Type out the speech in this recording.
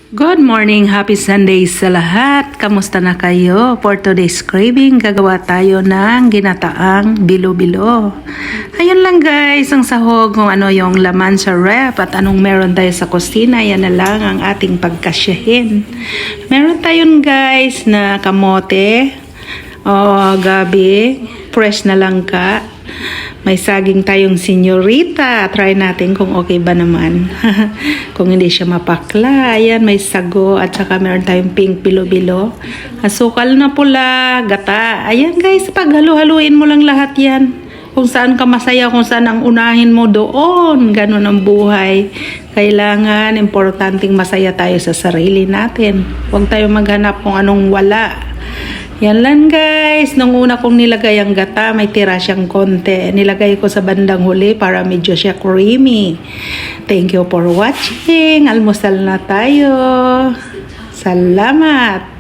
Good morning, happy Sunday sa lahat. Kamusta na kayo? For today's craving, gagawa tayo ng ginataang bilo-bilo. Ayun lang guys, ang sahog kung ano yung laman sa ref at anong meron tayo sa kusina, yan na lang ang ating pagkasyahin. Meron tayong guys na kamote, gabi, fresh na langka. May saging tayong senyorita. Try natin kung okay ba naman. Kung hindi siya mapakla. Ayan, may sago. At saka meron tayong pink bilo-bilo. Asukal na pula. Gata. Ayan guys, paghalu-haluin mo lang lahat yan. Kung saan ka masaya, kung saan ang unahin mo doon. Ganon ang buhay. Kailangan, importanteng masaya tayo sa sarili natin. Huwag tayo maghanap kung anong wala. Yan lang guys, nung una kong nilagay ang gata, may tira siyang konti. Nilagay ko sa bandang huli para medyo siya creamy. Thank you for watching. Almusal na tayo. Salamat!